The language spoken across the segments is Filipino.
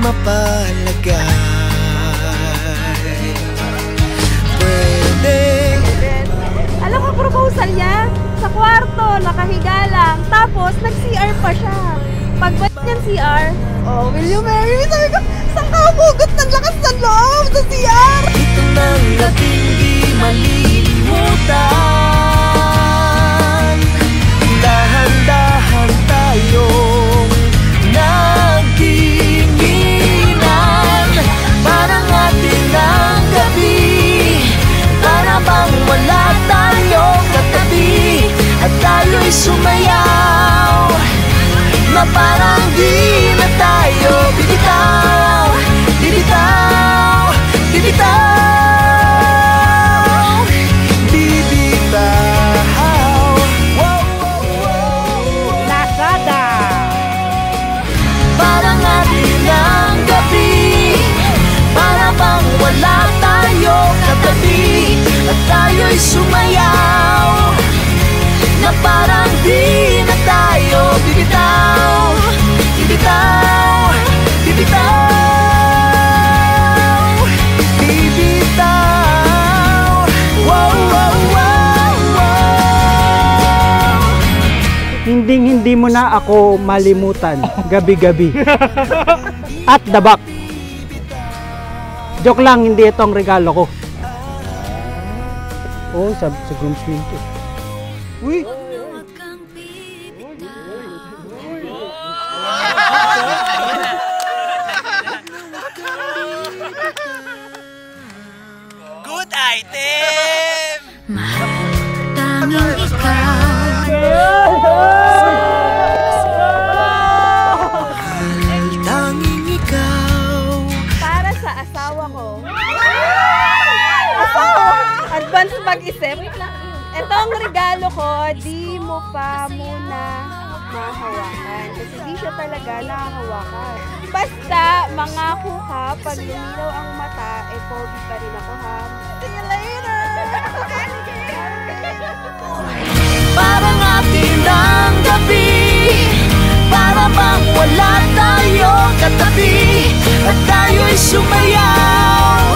mapalagay. Pwede. Alam mo, proposal niya sa kwarto, nakahiga lang. Tapos, nag-CR pa siya. Pagbalik niyang CR, oh, will you marry me? Sabi ko, saan ka hugot ng lakas ng loob sa CR? Ito nang gabing di malilimutan. Dahan-dahan tayong nagtinginan. Parang ating ang gabi, para bang wala tayong katabi. At tayo'y sumayaw na parang di na tayo bibitaw, bibitaw, bibitaw, bibitaw. Wow, wow, wow. Lazada! Parang atin ang gabi, para bang wala tayong katabi. At tayo'y sumayaw na parang di na tayo bibitaw, bibitaw, bibitaw, bibitaw. Wow, wow, wow, wow. Hinding-hindi mo na ako malimutan, gabi-gabi. At the back. Joke lang, hindi itong regalo ko. Oh, sa groom's name to. Uy! Good item! Tanging ikaw. Tanging ikaw. Para sa asawa ko. Asawa! Advance mag-isip. Itong regalo ko, di mo pa muna mahawakan. Kasi di siya talaga nahawakan. Basta, mangako ka, pag luminaw ang mata, pogi pa rin ako, ha? See you later! Parang atin ang gabi, para bang wala tayong katabi. At tayo'y sumayaw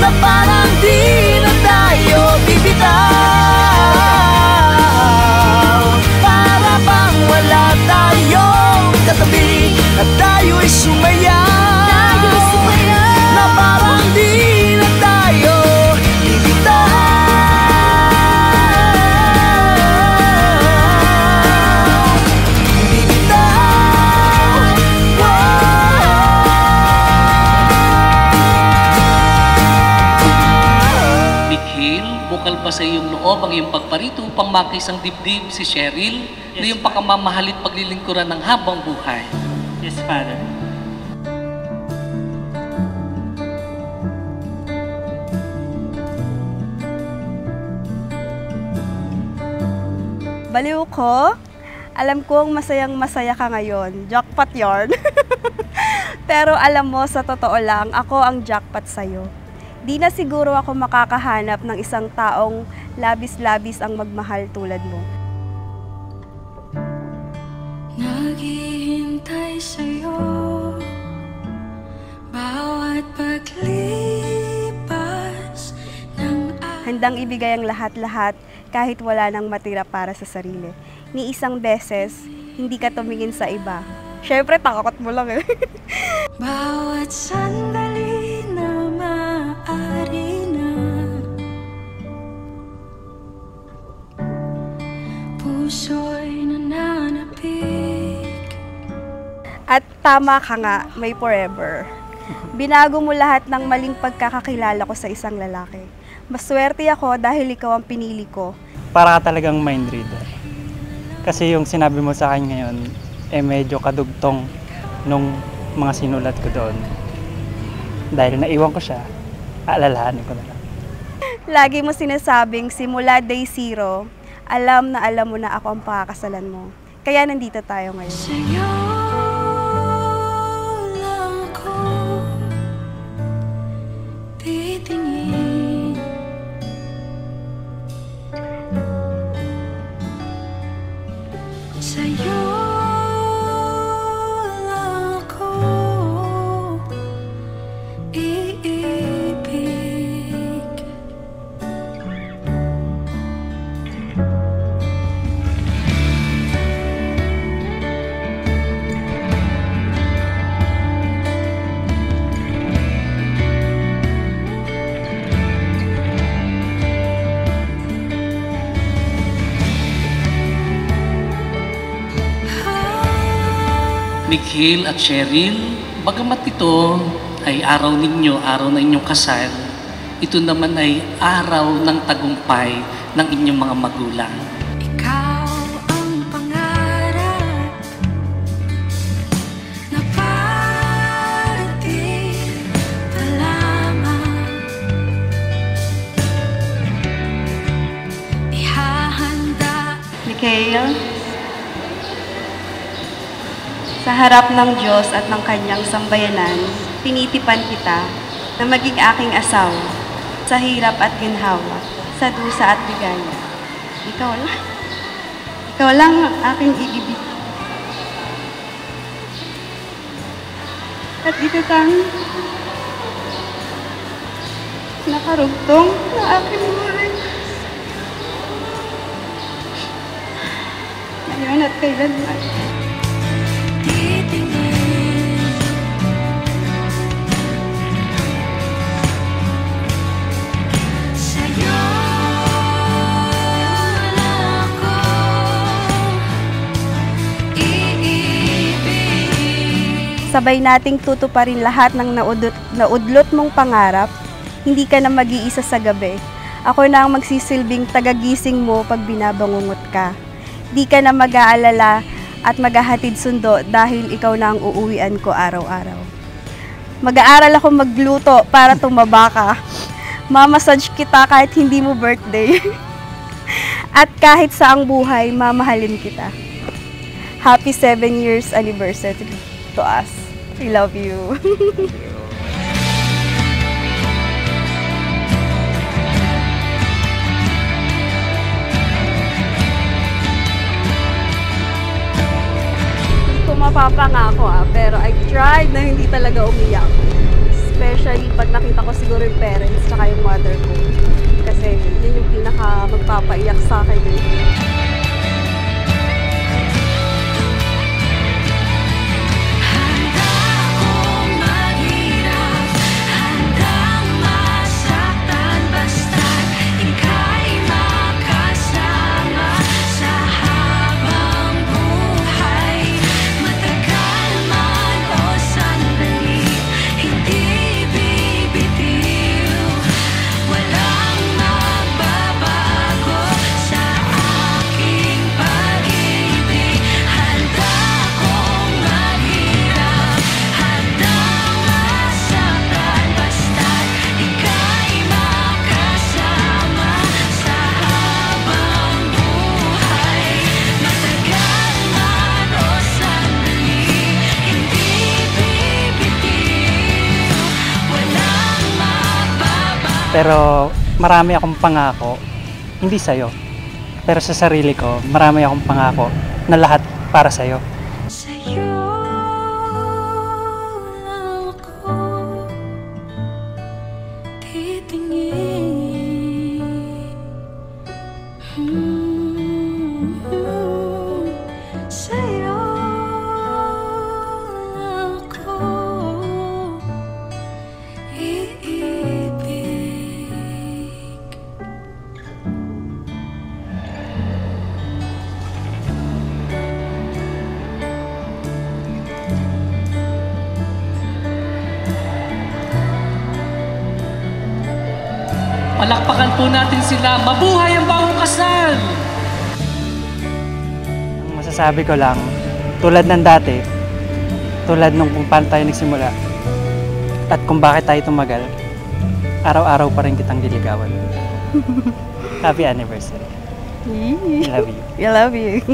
na parang di na tayo bibitaw. Para bang wala tayong katabi. At tayo'y sumayaw na parang di na tayo bibitaw, bibitaw. Nikhil, bukal ba sa iyong loob ang iyong pagparito upang makisang dibdib si Cheryl na iyong pakamamahalit paglilingkuran ng habang buhay? Yes, Father. Baliw ko, alam kong masayang-masaya ka ngayon. Jackpot yarn. Pero alam mo, sa totoo lang, ako ang jackpot sa'yo. Di na siguro ako makakahanap ng isang taong labis-labis ang magmahal tulad mo. Naghihintay sa'yo, bawat paglipas ng Handang ibigay ang lahat-lahat kahit wala nang matira para sa sarili. Ni isang beses, hindi ka tumingin sa iba. Siyempre, takot mo lang eh. bawat sandali na maaari na, puso'y nananapig. At tama ka nga, may forever. Binago mo lahat ng maling pagkakakilala ko sa isang lalaki. Maswerte ako dahil ikaw ang pinili ko. Para ka talagang mind reader. Kasi yung sinabi mo sa akin ngayon, medyo kadugtong nung mga sinulat ko doon. Dahil naiwan ko siya, aalalahanin ko na lang. Lagi mo sinasabing simula day zero, alam mo na ako ang pakakasalan mo. Kaya nandito tayo ngayon. Sa'yo lang ako titingin. Sa'yo lang ako Mikhil at Cheryl, bagamat ito ay araw ninyo, araw na inyong kasal, ito naman ay araw ng tagumpay ng inyong mga magulang. Ikaw ang pangarap na parating pa lamang. Ihahanda. Mikhail, sa harap ng Diyos at ng kanyang sambayanan, tinitipan kita na maging aking asawa sa hirap at ginhawa, sa dusa at bigaya. Ikaw lang ang aking iibig. At ito kang nakarugtong na aking buhay. Ngayon at kailanman. Titingin sa'yo lang ako iibig. Sabay nating tutuparin lahat ng naudlot mong pangarap. Hindi ka na mag-iisa sa gabi. Ako na ang magsisilbing tagagising mo pag binabangungot ka. Di ka na mag-aalala at maghahatid sundo dahil ikaw na ang uuwian ko araw-araw. Mag-aaral ako magluto para tumaba ka. Mamassage kita kahit hindi mo birthday. At kahit saang buhay, mamahalin kita. Happy 7 years anniversary to us. I love you. Mapapangako pero I tried na hindi talaga umiyak. Especially pag nakita ko siguro yung parents tsaka yung mother ko. Kasi yun yung pinaka magpapaiyak sa akin. Handa akong maghirap, handang masaktan, basta't ika'y makasama sa habang buhay. Matagal man o sandali, hindi bibitiw. Walang magbabago sa aking pag-ibig. Handa akong maghirap, handang masaktan, basta't ika'y makasama sa habang buhay. Matagal man o sandali, hindi bibitiw. Walang magbabago. Pero marami akong pangako, hindi sa'yo. Pero sa sarili ko, marami akong pangako na lahat para sa'yo. Sa'yo lang ako titingin. Sa'yo lang ako iibig. Palakpakan po natin sila. Mabuhay ang bagong kasal! Ang masasabi ko lang, tulad ng dati, tulad nung kung paano tayo nagsimula, at kung bakit tayo tumagal, araw-araw pa rin kitang liligawan. Happy anniversary. I love you. I love you.